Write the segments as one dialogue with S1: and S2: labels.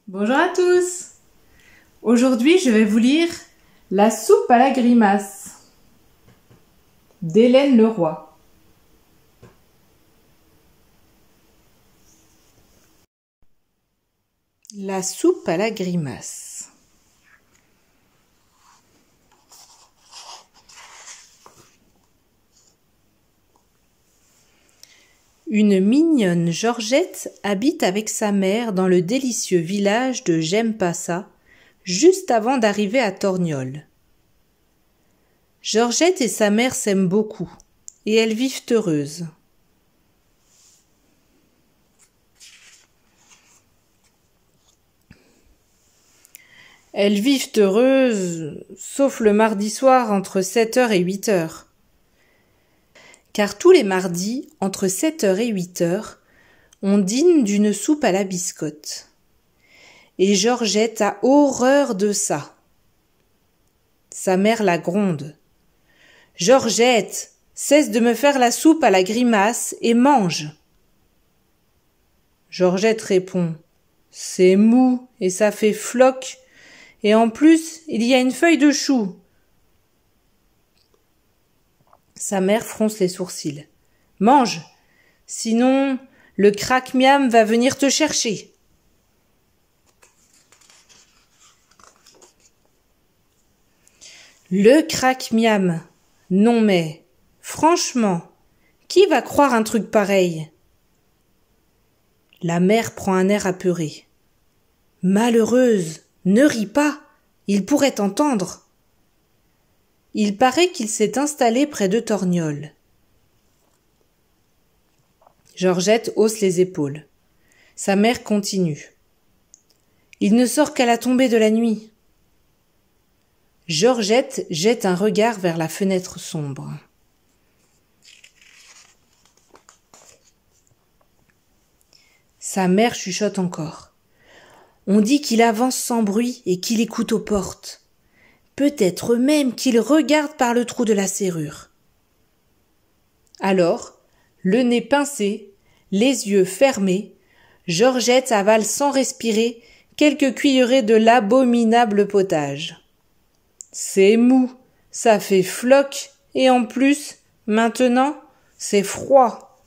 S1: Bonjour à tous. Aujourd'hui, je vais vous lire La soupe à la grimace d'Hélène Leroy. La soupe à la grimace. Une mignonne Georgette habite avec sa mère dans le délicieux village de J'aime-pas-ça, juste avant d'arriver à Torgnole. Georgette et sa mère s'aiment beaucoup, et elles vivent heureuses. Elles vivent heureuses, sauf le mardi soir entre 7h et 8h. Car tous les mardis, entre 7h et 8h, on dîne d'une soupe à la biscotte. Et Georgette a horreur de ça. Sa mère la gronde. « Georgette, cesse de me faire la soupe à la grimace et mange !» Georgette répond « C'est mou et ça fait floc, et en plus il y a une feuille de chou. » Sa mère fronce les sourcils. « Mange, sinon le craque-miam va venir te chercher. » Le craque-miam. Non mais, franchement, qui va croire un truc pareil? La mère prend un air apeuré. « Malheureuse, ne ris pas, il pourrait t'entendre. » Il paraît qu'il s'est installé près de Torgnole. Georgette hausse les épaules. Sa mère continue. « Il ne sort qu'à la tombée de la nuit. » Georgette jette un regard vers la fenêtre sombre. Sa mère chuchote encore. On dit qu'il avance sans bruit et qu'il écoute aux portes. Peut-être même qu'il regarde par le trou de la serrure. Alors, le nez pincé, les yeux fermés, Georgette avale sans respirer quelques cuillerées de l'abominable potage. C'est mou, ça fait floc, et en plus, maintenant, c'est froid.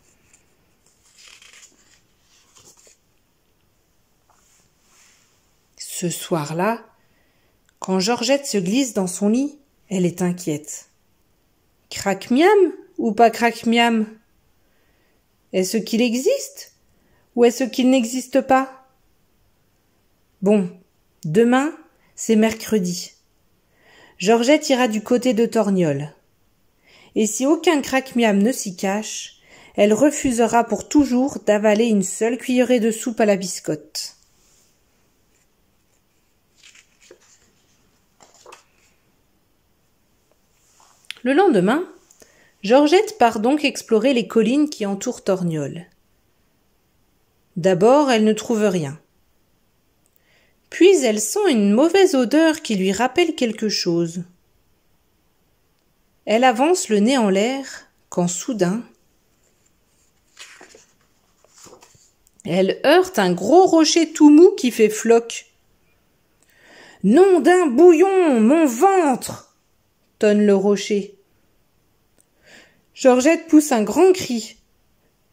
S1: Ce soir-là, quand Georgette se glisse dans son lit, elle est inquiète. Craque-miam ou pas craque-miam? Est-ce qu'il existe ou est-ce qu'il n'existe pas? Bon, demain, c'est mercredi. Georgette ira du côté de Torgnole. Et si aucun craque-miam ne s'y cache, elle refusera pour toujours d'avaler une seule cuillerée de soupe à la biscotte. Le lendemain, Georgette part donc explorer les collines qui entourent Torgnole. D'abord, elle ne trouve rien. Puis elle sent une mauvaise odeur qui lui rappelle quelque chose. Elle avance le nez en l'air, quand soudain, elle heurte un gros rocher tout mou qui fait floc. « Nom d'un bouillon, mon ventre !» tonne le rocher. Georgette pousse un grand cri.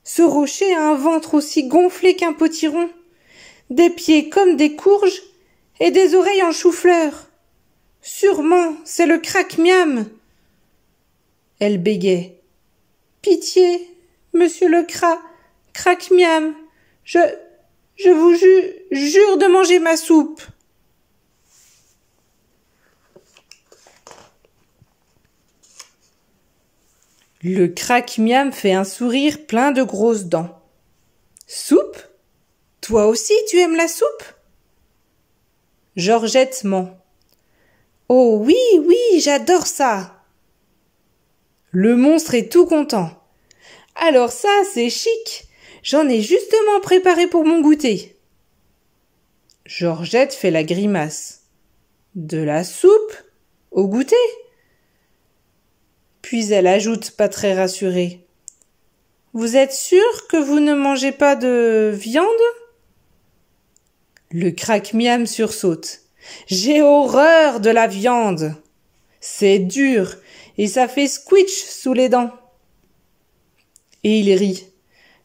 S1: Ce rocher a un ventre aussi gonflé qu'un potiron, des pieds comme des courges et des oreilles en chou-fleur. Sûrement, c'est le craque-miam. Elle bégait. Pitié, monsieur le craque-miam, je vous jure de manger ma soupe. Le craque-miam fait un sourire plein de grosses dents. Soupe? Toi aussi tu aimes la soupe? Georgette ment. Oh oui, oui, j'adore ça. Le monstre est tout content. Alors ça, c'est chic. J'en ai justement préparé pour mon goûter. Georgette fait la grimace. De la soupe? Au goûter? Puis elle ajoute, pas très rassurée. Vous êtes sûr que vous ne mangez pas de viande? Le craque-miam sursaute. J'ai horreur de la viande. C'est dur et ça fait squitch sous les dents. Et il rit.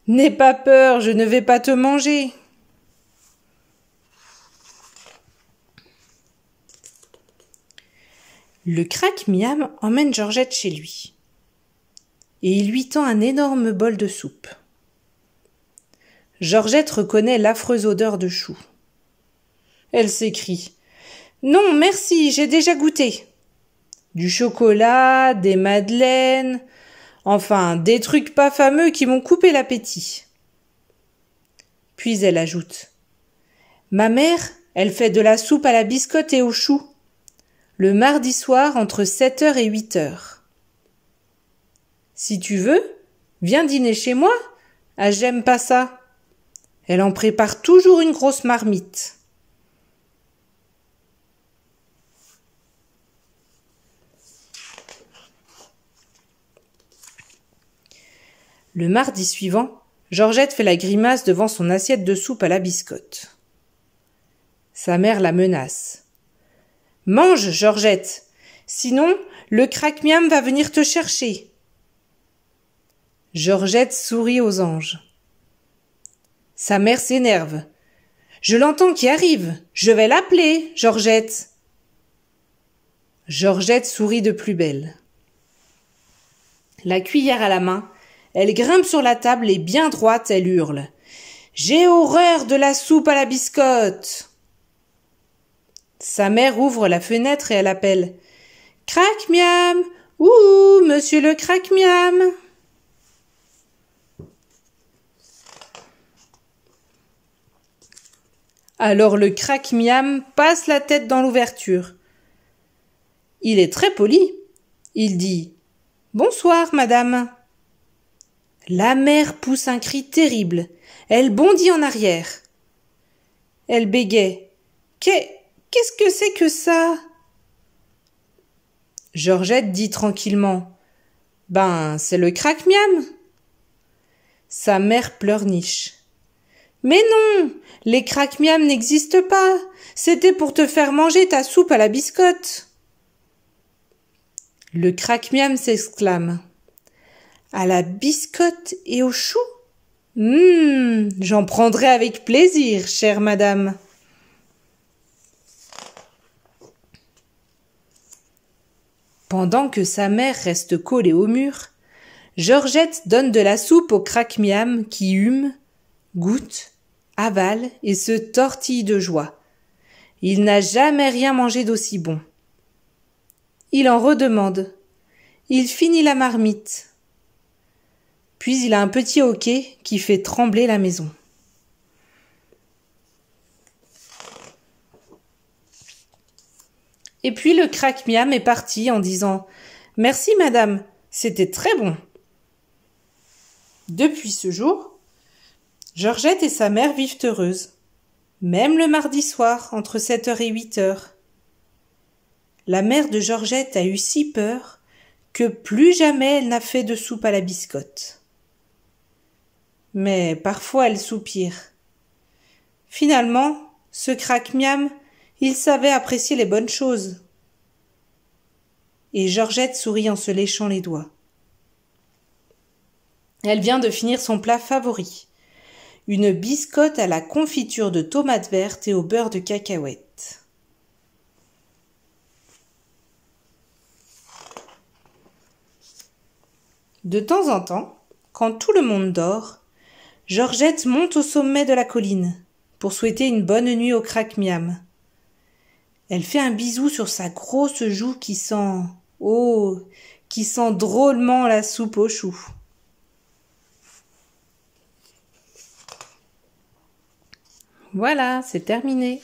S1: N'aie pas peur, je ne vais pas te manger. Le craque-miam emmène Georgette chez lui. Et il lui tend un énorme bol de soupe. Georgette reconnaît l'affreuse odeur de choux. Elle s'écrie. Non, merci, j'ai déjà goûté. Du chocolat, des madeleines, enfin, des trucs pas fameux qui m'ont coupé l'appétit. Puis elle ajoute. Ma mère, elle fait de la soupe à la biscotte et aux choux. Le mardi soir entre 7h et 8h. Si tu veux, viens dîner chez moi. Ah, j'aime pas ça. Elle en prépare toujours une grosse marmite. Le mardi suivant, Georgette fait la grimace devant son assiette de soupe à la biscotte. Sa mère la menace. « Mange, Georgette, sinon le craque-miam va venir te chercher. » Georgette sourit aux anges. Sa mère s'énerve. « Je l'entends qui arrive, je vais l'appeler, Georgette. » Georgette sourit de plus belle. La cuillère à la main, elle grimpe sur la table et bien droite, elle hurle. « J'ai horreur de la soupe à la biscotte !» Sa mère ouvre la fenêtre et elle appelle. « Craque-miam ! Ouh, monsieur le craque-miam !» Alors le craque-miam passe la tête dans l'ouverture. Il est très poli. Il dit « Bonsoir, madame !» La mère pousse un cri terrible. Elle bondit en arrière. Elle bégaye. « Qu'est-ce que c'est que ça ?» Georgette dit tranquillement. « Ben, c'est le craque-miam. » Sa mère pleurniche. « Mais non, les craque-miam n'existent pas. C'était pour te faire manger ta soupe à la biscotte. » Le craque-miam s'exclame. « À la biscotte et aux choux ? J'en prendrai avec plaisir, chère madame. » Pendant que sa mère reste collée au mur, Georgette donne de la soupe au craque-miam qui hume, goûte, avale et se tortille de joie. Il n'a jamais rien mangé d'aussi bon. Il en redemande. Il finit la marmite. Puis il a un petit hoquet qui fait trembler la maison. Et puis le craque-miam est parti en disant « Merci madame, c'était très bon. » Depuis ce jour, Georgette et sa mère vivent heureuses, même le mardi soir entre 7h et 8h. La mère de Georgette a eu si peur que plus jamais elle n'a fait de soupe à la biscotte. Mais parfois elle soupire. Finalement, ce craque-miam, il savait apprécier les bonnes choses. Et Georgette sourit en se léchant les doigts. Elle vient de finir son plat favori, une biscotte à la confiture de tomates vertes et au beurre de cacahuètes. De temps en temps, quand tout le monde dort, Georgette monte au sommet de la colline pour souhaiter une bonne nuit au craque-miam. Elle fait un bisou sur sa grosse joue qui sent drôlement la soupe aux choux. Voilà, c'est terminé.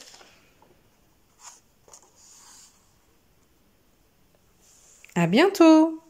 S1: À bientôt!